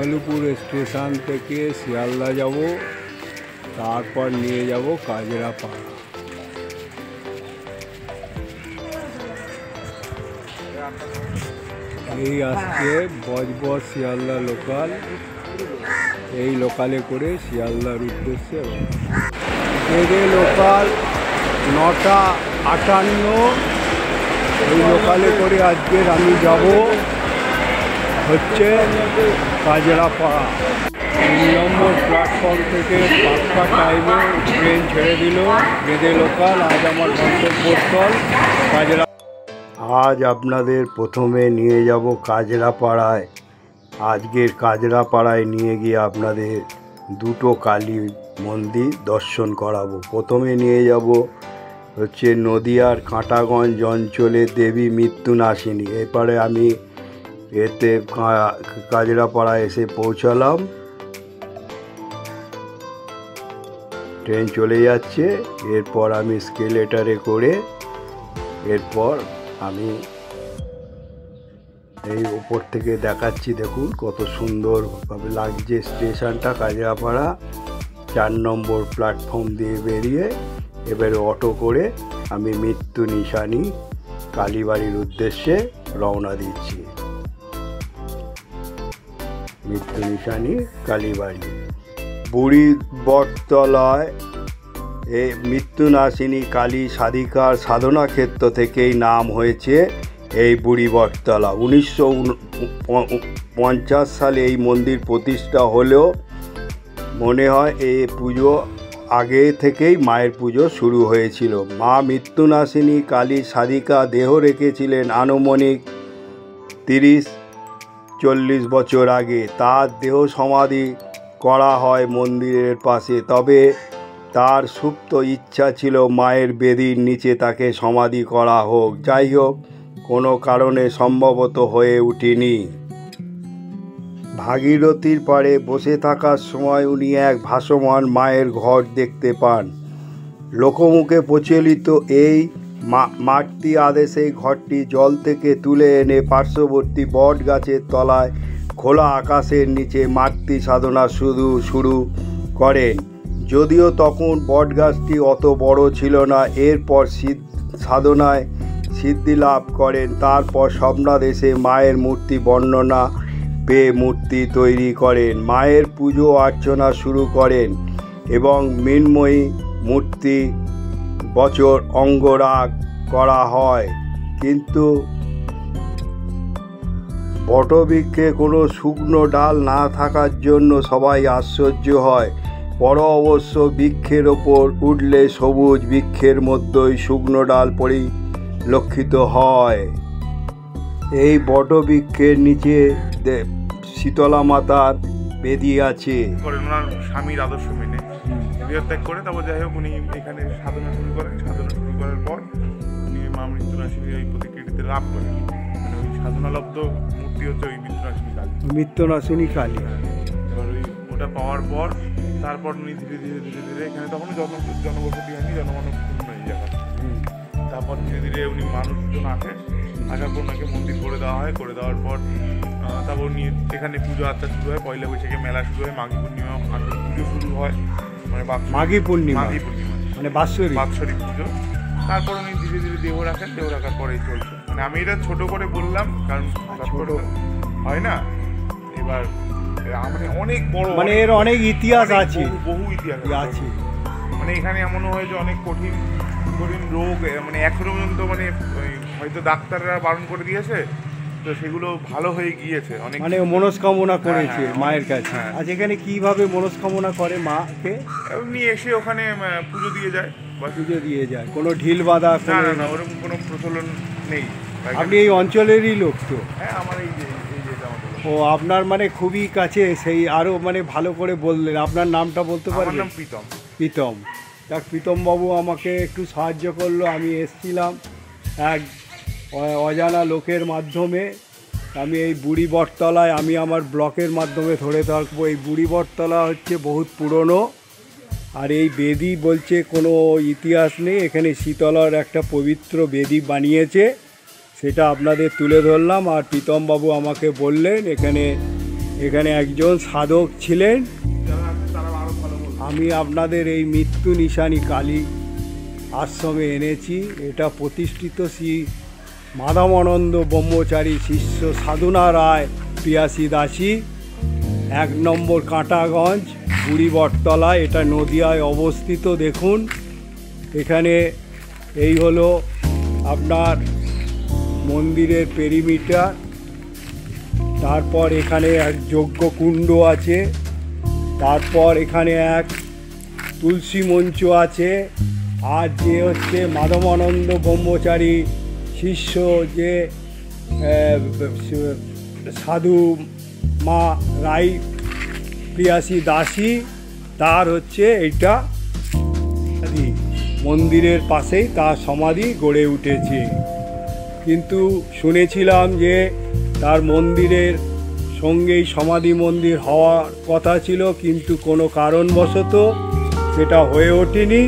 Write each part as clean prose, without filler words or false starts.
শিমলুপুর station থেকে শিয়ালদা যাব, তারপর নিয়ে যাব কাজরাপাড়া। এই আসছে বজবজ শিয়ালদা লোকাল, এই লোকালে করে শিয়ালদার উদ্দেশ্যে। বেদে লোকাল 9:58, এই লোকালে করে আজকের আমি যাব হচ্ছে কাজরাপাড়া। 3 নম্বর প্ল্যাটফর্ম থেকে 5টা টাইমে ট্রেন ছেড়ে দিল বেদে লোকাল। আজ আমার গন্তব্যস্থল কাজরা। আজ আপনাদের প্রথমে নিয়ে যাব কাজরাপাড়ায়। আজকের কাজরাপাড়ায় নিয়ে গিয়ে আপনাদের দুটো কালী মন্দির দর্শন করাবো। প্রথমে নিয়ে যাব হচ্ছে নদিয়ার কাঁটাগঞ্জ অঞ্চলে দেবী মৃত্যুনাশিনী। এরপরে আমি এতে কাজরাপাড়ায় এসে পৌঁছালাম, ট্রেন চলে যাচ্ছে। এরপর আমি স্কেলেটারে করে এরপর আমি এই ওপর থেকে দেখাচ্ছি, দেখুন কত সুন্দরভাবে লাগছে স্টেশনটা কাজরাপাড়া। 4 নম্বর প্ল্যাটফর্ম দিয়ে বেরিয়ে এবারে অটো করে আমি মৃত্যুনিশানী কালীবাড়ির উদ্দেশ্যে রওনা দিচ্ছি। মৃত্যুনিশানী কালীবাড়ি বুড়ি বটতলায় এই মৃত্যুনাশিনী কালী সাধিকার সাধনা ক্ষেত্র থেকেই নাম হয়েছে এই বুড়ি বটতলা। 1950 সালে এই মন্দির প্রতিষ্ঠা হলেও মনে হয় এই পুজো আগে থেকেই মায়ের পুজো শুরু হয়েছিল। মা মৃত্যুনাশিনী কালী সাধিকা দেহ রেখেছিলেন আনুমানিক 30-40 বছর আগে। তার দেহ সমাধি করা হয় মন্দিরের পাশে, তবে তার সুপ্ত ইচ্ছা ছিল মায়ের বেদির নিচে তাকে সমাধি করা হোক। যাই হোক, কোনো কারণে সম্ভবত হয়ে ওঠেনি। ভাগীরথীর পাড়ে বসে থাকার সময় উনি এক ভাসমান মায়ের ঘর দেখতে পান। লোকমুখে প্রচলিত এই মাতৃ আদেশে ঘরটি জল থেকে তুলে এনে পার্শ্ববর্তী বট গাছের তলায় খোলা আকাশের নিচে মাতৃ সাধনা শুরু করেন। যদিও তখন বট গাছটি অত বড় ছিল না। এরপর সাধনায় সিদ্ধি লাভ করেন। তারপর স্বপ্নাদেশে মায়ের মূর্তি বর্ণনা পেয়ে মূর্তি তৈরি করেন, মায়ের পুজো অর্চনা শুরু করেন এবং মৃন্ময়ী মূর্তি বছর অঙ্গরাগ করা হয়। কিন্তু বটবৃক্ষে কোনো শুকনো ডাল না থাকার জন্য সবাই আশ্চর্য হয়। পর অবশ্য বৃক্ষের ওপর উঠলে সবুজ বৃক্ষের মধ্যেই শুকনো ডাল পরিলক্ষিত হয়। এই বটবৃক্ষের নিচে শীতলা মাতার বেদি আছে। ওনার স্বামীর আদর্শ মেনে গৃহত্যাগ করে তারপর যাই হোক উনি এখানে সাধনা শুরু করেন। সাধনা শুরু করার পর উনি মা মৃত্যুনাশিনীর এই প্রতিকৃতিতে লাভ করেন। মানে ওই সাধনালব্ধ মূর্তি হচ্ছে ওই মৃত্যুনাশিনী কালী। মৃত্যুনাশিনী কালী। এবার ওটা পাওয়ার পর তারপর উনি ধীরে ধীরে এখানে তখন জনবসতি হয়নি, জনমানব এই জায়গা। তারপর ধীরে ধীরে উনি মানুষজন আসার পর ওনাকে মন্দির করে দেওয়া হয়। করে দেওয়ার পর তারপর উনি এখানে পুজো আর্চা শুরু হয়। পয়লা বৈশাখে মেলা শুরু হয়, মাঘী পূর্ণিমা আসল পুজো শুরু হয়, মানে মাঘী পূর্ণিমা মানে বাৎসরিক পুজো। তারপর উনি ধীরে ধীরে দেহ রাখেন, দেহ রাখার পরেই চলছে। মানে আমি এটা ছোট করে বললাম কারণ ছোট হয় না। এবার মানে অনেক বড়, মানে এর অনেক ইতিহাস আছে, বহু ইতিহাস আছে। মানে এখানে এমনও হয় যে অনেক কঠিন রোগ মানে এখনো পর্যন্ত মানে হয়তো ডাক্তাররা বারণ করে দিয়েছে, তো সেগুলো ভালো হয়ে গিয়েছে অনেক, মানে মনস্কামনা করেছে মায়ের কাছে। আজ এখানে কিভাবে মনস্কামনা করে মাকে? এমনি এসে ওখানে পুজো দিয়ে যায়। কোনো ঢিল বাঁধা? না, ওরকম কোনো প্রচলন নেই। আপনি এই অঞ্চলেরই লোক তো? হ্যাঁ, আমার এই যে ও আপনার মানে খুবই কাছে। সেই আরও মানে ভালো করে বললেন। আপনার নামটা বলতে পারবেন? আমার নাম প্রীতম। দেখ, প্রীতমবাবু আমাকে একটু সাহায্য করলো। আমি এসছিলাম এক অজানা লোকের মাধ্যমে। আমি এই বুড়ি বটতলায় আমি আমার ব্লকের মাধ্যমে ধরে থাকবো। এই বুড়ি বটতলা হচ্ছে বহুত পুরনো, আর এই বেদি বলছে কোনো ইতিহাস নেই। এখানে শীতলার একটা পবিত্র বেদি বানিয়েছে, সেটা আপনাদের তুলে ধরলাম। আর প্রীতমবাবু আমাকে বললেন এখানে এখানে একজন সাধক ছিলেন। যারা আছে তারা আরো ভালো বলবে। আমি আপনাদের এই মৃত্যু নিশানী কালী আশ্রমে এনেছি। এটা প্রতিষ্ঠিত শ্রী মাধবানন্দ ব্রহ্মচারী শিষ্য সাধনা রায় প্রিয়াসী দাসী, 1 নম্বর কাঁটাগঞ্জ, বুড়িবটতলা। এটা নদিয়ায় অবস্থিত। দেখুন এখানে এই হলো আপনার মন্দিরের পেরিমিটার। তারপর এখানে এক যজ্ঞকুণ্ড আছে। তারপর এখানে এক তুলসী মঞ্চ আছে। আর যে হচ্ছে মাধবানন্দ ব্রহ্মচারী শিষ্য যে সাধু মা রাই প্রিয়াসী দাসী, তার হচ্ছে এইটা মন্দিরের পাশেই তার সমাধি গড়ে উঠেছে। কিন্তু শুনেছিলাম যে তার মন্দিরের সঙ্গেই সমাধি মন্দির হওয়ার কথা ছিল, কিন্তু কোনো কারণবশত সেটা হয়ে ওঠেনি।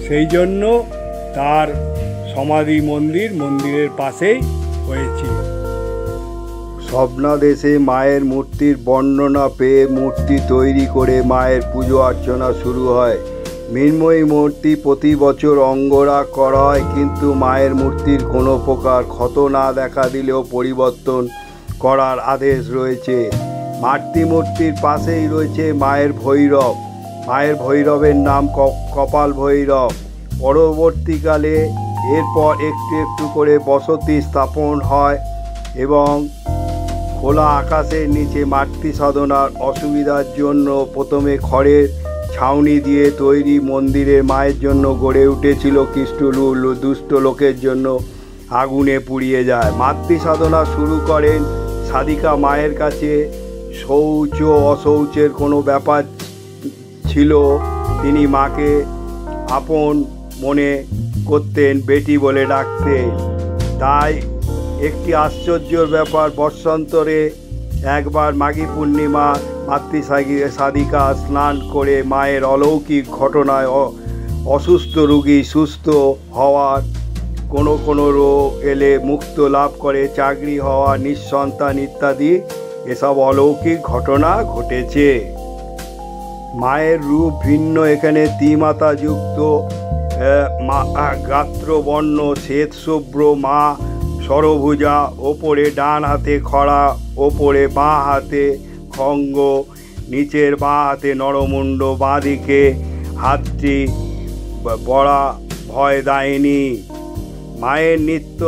সেই জন্য তার সমাধি মন্দিরের পাশেই হয়েছে। স্বপ্নাদেশে মায়ের মূর্তির বর্ণনা পেয়ে মূর্তি তৈরি করে মায়ের পুজো অর্চনা শুরু হয়। মৃন্ময়ী মূর্তি প্রতি বছর অঙ্গরাগ করা হয়, কিন্তু মায়ের মূর্তির কোনো প্রকার ক্ষত না দেখা দিলেও পরিবর্তন করার আদেশ রয়েছে। মাতৃমূর্তির পাশেই রয়েছে মায়ের ভৈরব। মায়ের ভৈরবের নাম কপাল ভৈরব। পরবর্তীকালে এরপর একটু একটু করে বসতি স্থাপন হয় এবং খোলা আকাশের নিচে মাতৃ সাধনার অসুবিধার জন্য প্রথমে খড়ের ছাউনি দিয়ে তৈরি মন্দিরের মায়ের জন্য গড়ে উঠেছিল। দুষ্ট লোকের জন্য আগুনে পুড়িয়ে যায়। মাতৃ সাধনা শুরু করেন সাধিকা মায়ের কাছে। শৌচ অশৌচের কোনো ব্যাপার ছিল, তিনি মাকে আপন মনে করতেন, বেটি বলে ডাকতেন। তাই একটি আশ্চর্যের ব্যাপার, বর্ষান্তরে একবার মাঘী পূর্ণিমা সাধিকা স্নান করে মায়ের অলৌকিক ঘটনায় অসুস্থ রোগী সুস্থ হওয়ার, কোনো রোগ এলে মুক্ত লাভ করে, চাকরি হওয়া, নিঃসন্তান ইত্যাদি এসব অলৌকিক ঘটনা ঘটেছে। মায়ের রূপ ভিন্ন। এখানে ত্রিমাতা যুক্ত গাত্রবর্ণ শ্বেত শুভ্র মা সরভুজা, ওপরে ডান হাতে খড়া, ওপরে বাঁ হাতে খঙ্গ, নিচের বাঁ হাতে নরমুণ্ড, বাঁ দিকে হাতটি বড়া ভয়দায়িনী। মায়ের নিত্য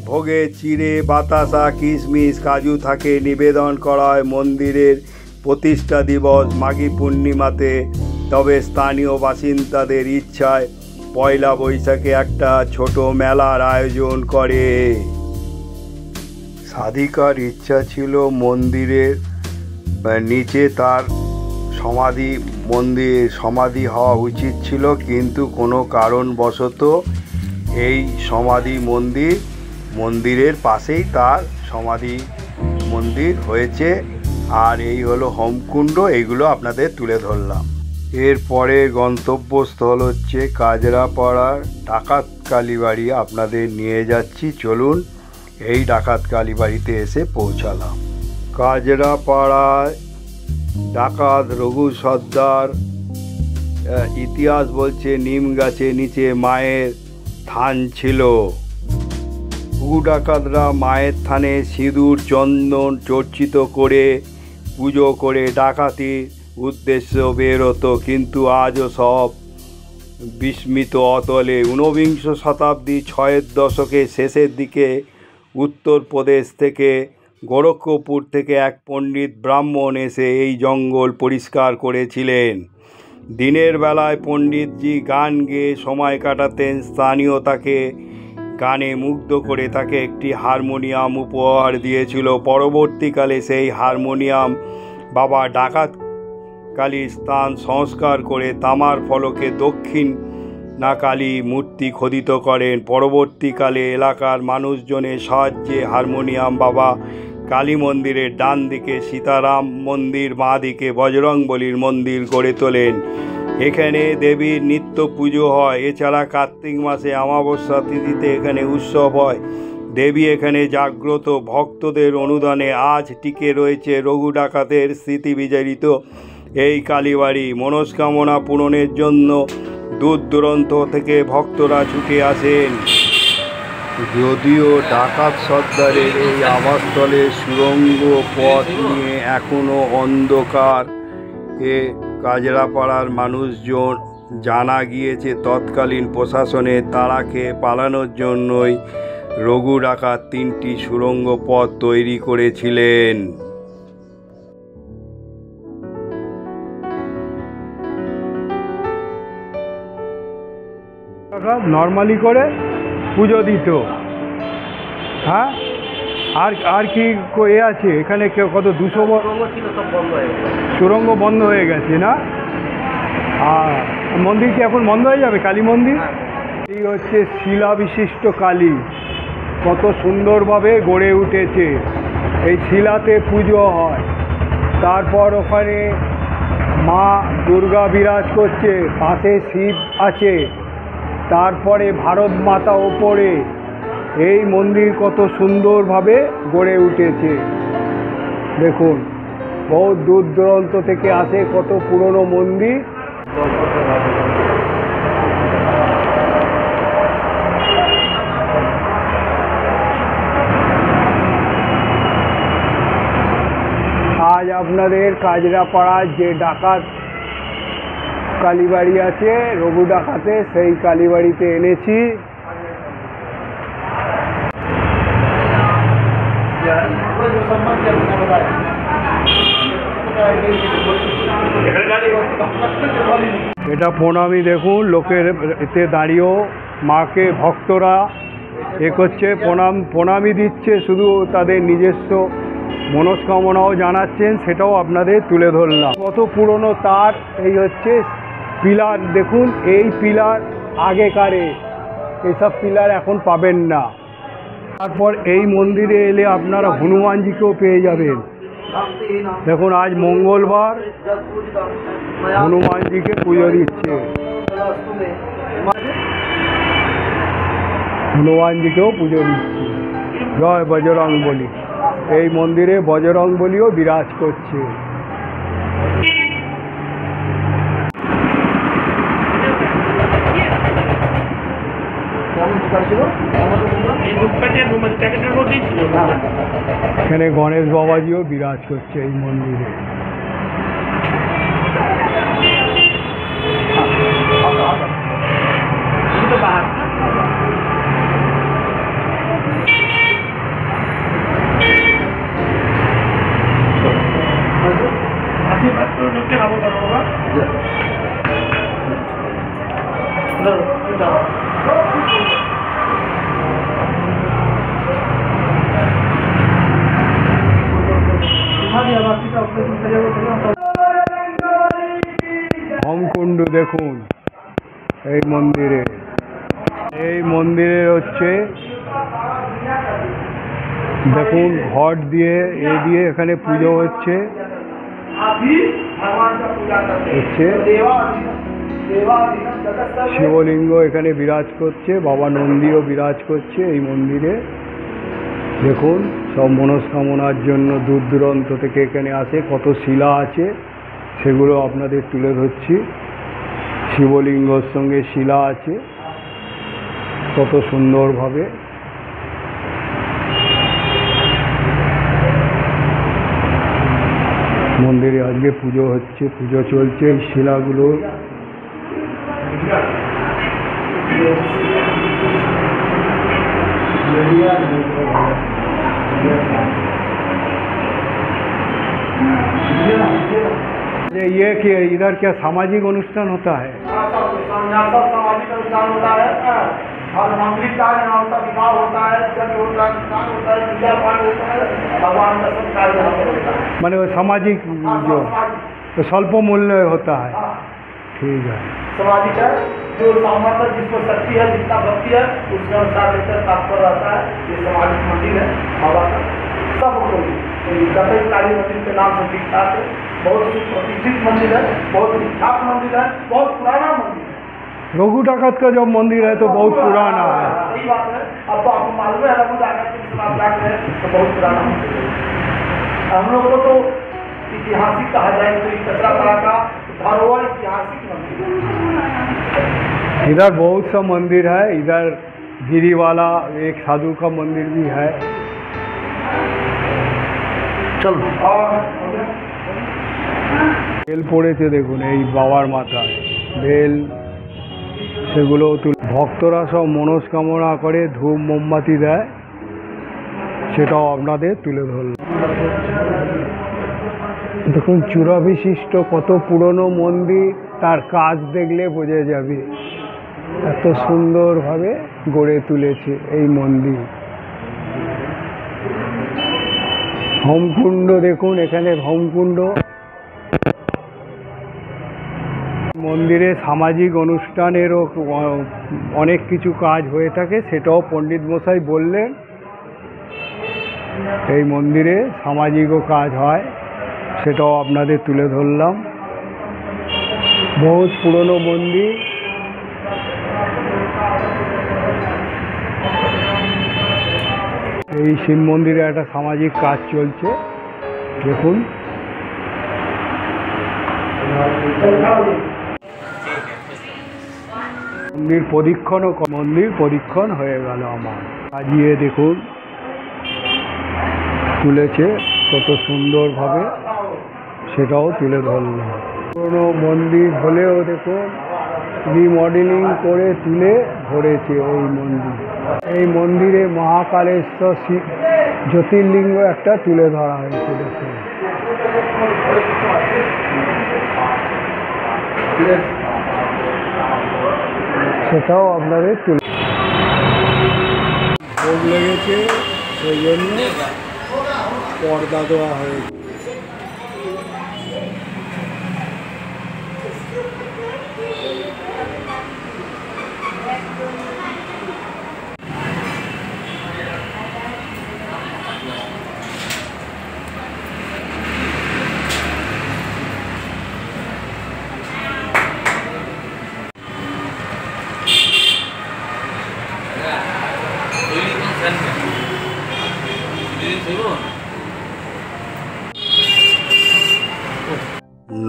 ভোগে চিড়ে, বাতাসা, কিশমিশ, কাজু থাকে, নিবেদন করা হয় মন্দিরের প্রতিষ্ঠা দিবস মাঘী পূর্ণিমাতে। তবে স্থানীয় বাসিন্দাদের ইচ্ছায় পয়লা বৈশাখে একটা ছোট মেলার আয়োজন করে। সাধিকার ইচ্ছা ছিল মন্দিরের নিচে তার সমাধি হওয়া উচিত ছিল, কিন্তু কোনো কারণবশত এই সমাধি মন্দিরের পাশেই তার সমাধি মন্দির হয়েছে। আর এই হলো হোমকুণ্ড। এইগুলো আপনাদের তুলে ধরলাম। এরপরে গন্তব্যস্থল হচ্ছে কাজরাপাড়ার ডাকাত কালীবাড়ি। আপনাদের নিয়ে যাচ্ছি, চলুন। এই ডাকাত কালীবাড়িতে এসে পৌঁছালাম। কাজরাপাড়ায় ডাকাত রঘু সর্দার ইতিহাস বলছে নিম গাছের নিচে মায়ের থান ছিল। ডাকাতরা মায়ের থানে সিঁদুর চন্দন চর্চিত করে পুজো করে ডাকাতির উদ্দেশ্য বের হতো, কিন্তু আজও সব বিস্মিত অতলে। 19বিংশ শতাব্দী 6 দশকের শেষের দিকে উত্তরপ্রদেশ থেকে গোরক্ষপুর থেকে এক পণ্ডিত ব্রাহ্মণ এসে এই জঙ্গল পরিষ্কার করেছিলেন। দিনের বেলায় পণ্ডিতজি গান গেয়ে সময় কাটাতেন। স্থানীয় তাকে গানে মুগ্ধ করে তাকে একটি হারমোনিয়াম উপহার দিয়েছিল। পরবর্তীকালে সেই হারমোনিয়াম বাবা ডাকাত কালীর স্থান সংস্কার করে তামার ফলকে দক্ষিণ কালী মূর্তি খোদিত করেন। পরবর্তীকালে এলাকার মানুষজনের সাহায্যে হারমোনিয়াম বাবা কালী মন্দিরের ডান দিকে সীতারাম মন্দির, বাঁ দিকে বজরংবলীর মন্দির গড়ে তোলেন। এখানে দেবীর নিত্য পুজো হয়। এছাড়া কার্তিক মাসে অমাবস্যা তিথিতে এখানে উৎসব হয়। দেবী এখানে জাগ্রত। ভক্তদের অনুদানে আজ টিকে রয়েছে রঘু ডাকাতের স্মৃতি বিজড়িত এই কালীবাড়ি। মনস্কামনা পূরণের জন্য দূর দূরান্ত থেকে ভক্তরা ছুটে আসেন। যদিও ডাকাত সর্দারের এই আবাসস্থলে সুড়ঙ্গ পথ নিয়ে এখনও অন্ধকার কাজরাপাড়ার মানুষজন, জানা গিয়েছে তৎকালীন প্রশাসনের তাড়া খেয়ে পালানোর জন্যই রঘু ডাকাত 3টি সুড়ঙ্গ পথ তৈরি করেছিলেন। নর্মালি করে পুজো দিত। হ্যাঁ, আর কি আছে এখানে? কত 200 সুড়ঙ্গ বন্ধ হয়ে গেছে না? আর মন্দির কি এখন বন্ধ হয়ে যাবে? কালী মন্দির এই হচ্ছে শিলা বিশিষ্ট কালী, কত সুন্দরভাবে গড়ে উঠেছে। এই শিলাতে পুজো হয়। তারপর ওখানে মা দুর্গা বিরাজ করছে, পাশে শিব আছে, তারপরে ভারত মাতা ওপরে। এই মন্দির কত সুন্দরভাবে গড়ে উঠেছে দেখুন। বহু দূর দূরান্ত থেকে আসে, কত পুরনো মন্দির। আজ আপনাদের কাজরাপাড়ার যে ডাকাত কালীবাড়ি আছে, রঘু ডাকাতে, সেই কালীবাড়িতে এনেছি। এটা প্রণামী দেখুন, লোকের এতে দাঁড়িয়েও মাকে ভক্তরা করছে, প্রণামী দিচ্ছে, শুধু তাদের নিজস্ব মনস্কামনাও জানাচ্ছেন, সেটাও আপনাদের তুলে ধরলাম। কত পুরনো তার। এই হচ্ছে পিলার দেখুন, এই পিলার আগেকারে, এইসব পিলার এখন পাবেন না। তারপর এই মন্দিরে এলে আপনারা হনুমানজিকেও পেয়ে যাবেন। দেখুন, আজ মঙ্গলবার, হনুমানজিকে পুজো দিচ্ছে, হনুমানজিকেও পুজো দিচ্ছে। জয় বজরংবলী। এই মন্দিরে বজরংবলীও বিরাজ করছে। এখানে গণেশ বাবাজিও বিরাজ করছে এই মন্দিরে। হোমকুণ্ড দেখুন এই মন্দিরে। এই মন্দিরে হচ্ছে দেখুন, ঘট দিয়ে দিয়ে এখানে পুজো হচ্ছে। শিবলিঙ্গ এখানে বিরাজ করছে, বাবা নন্দীও বিরাজ করছে এই মন্দিরে। দেখুন, সব মনস্কামনার জন্য দূর দূরান্ত থেকে এখানে আসে। কত শিলা আছে সেগুলো আপনাদের তুলে ধরছি। শিবলিঙ্গর সঙ্গে শিলা আছে, কত সুন্দরভাবে। মন্দিরে আজকে পুজো হচ্ছে, পুজো চলছে। এই শিলাগুলো ये कि इधर क्या सामाजिक अनुष्ठान होता है? सामाजिक अनुष्ठान होता है और मंगलिक कार्य होता है, विवाह होता है, जन्म होता है, स्नान होता है, पूजा पाठ होता है, भगवान का सब कार्य होता है। माने वो सामाजिक जो तो स्वल्प मूल्य होता है। ठीक है, सामाजिक है, जो सामर्थ्य जिसको शक्ति है, जितना भक्ति है, उसके अनुसार तात्पर्य रहता है। ये सामाजिक मंदिर है बाबा का। सब लोग गतई काली मंदिर के नाम से विख्यात है। बहुत प्रतिष्ठित मंदिर है, बहुत विख्यात मंदिर है, बहुत पुराना मंदिर है। रघु डाकत का जब मंदिर है तो बहुत पुराना है। सही बात है। अब तो आपको मालूम है रघु डाकत के विश्वनाथ घाट है तो बहुत पुराना मंदिर है। हम लोग को तो ऐतिहासिक कहा जाए तो कचरापाड़ा का धरोहर ऐतिहासिक मंदिर है। इधर बहुत सा मंदिर है, इधर गिरी वाला एक साधु का मंदिर भी है। चलो বেল পড়েছে দেখুন এই বাবার মাথায় বেল, সেগুলো ভক্তরা সব মনস্কামনা করে ধূপ মোমবাতি দেয়, সেটাও আপনাদের তুলে ধরলাম। দেখুন চূড়া বিশিষ্ট কত পুরনো মন্দির, তার কাজ দেখলে বোঝা যাবে এত সুন্দরভাবে গড়ে তুলেছে এই মন্দির। হোমকুণ্ড দেখুন, এখানে হোমকুণ্ড। মন্দিরে সামাজিক অনুষ্ঠানেরও অনেক কিছু কাজ হয়ে থাকে, সেটাও পণ্ডিত মশাই বললেন। এই মন্দিরে সামাজিকও কাজ হয়, সেটাও আপনাদের তুলে ধরলাম। বহুত পুরনো মন্দির। এই শিব মন্দিরে একটা সামাজিক কাজ চলছে দেখুন। মন্দির প্রদক্ষিণ হয়ে গেল আমার। সাজিয়ে দেখুন তুলেছে কত সুন্দরভাবে, সেটাও তুলে ধরলাম। পুরনো মন্দির হলেও দেখুন রিমডেলিং করে তুলে ধরেছে এই মন্দির। এই মন্দিরে মহাকালেশ্বর জ্যোতির্লিঙ্গ একটা তুলে ধরা হয়েছে দেখুন। সেটাও আপনাদের তুলে ভোগ লেগেছে, সেই জন্য পর্দা দেওয়া হয়েছে।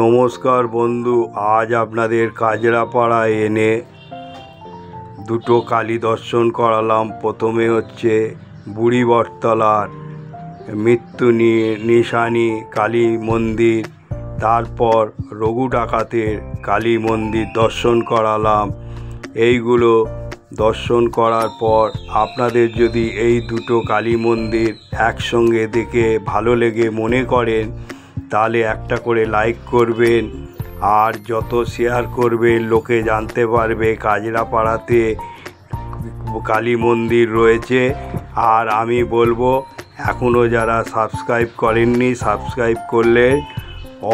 নমস্কার বন্ধু, আজ আপনাদের কাজরাপাড়ায় এনে দুটো কালী দর্শন করালাম। প্রথমে হচ্ছে বুড়ি বটতলার মৃত্যু নিশানী কালী মন্দির, তারপর রঘু ডাকাতের কালী মন্দির দর্শন করালাম। এইগুলো দর্শন করার পর আপনাদের যদি এই দুটো কালী মন্দির একসঙ্গে দেখে ভালো লেগে মনে করেন, তাহলে একটা করে লাইক করবেন, আর যত শেয়ার করবেন লোকে জানতে পারবে কাজরাপাড়াতে কালী মন্দির রয়েছে। আর আমি বলবো এখনও যারা সাবস্ক্রাইব করেননি, সাবস্ক্রাইব করলে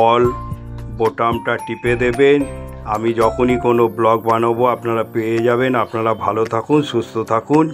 অল বোতামটা টিপে দেবেন। আমি যখনই কোনো ব্লগ বানাবো আপনারা পেয়ে যাবেন। আপনারা ভালো থাকুন, সুস্থ থাকুন।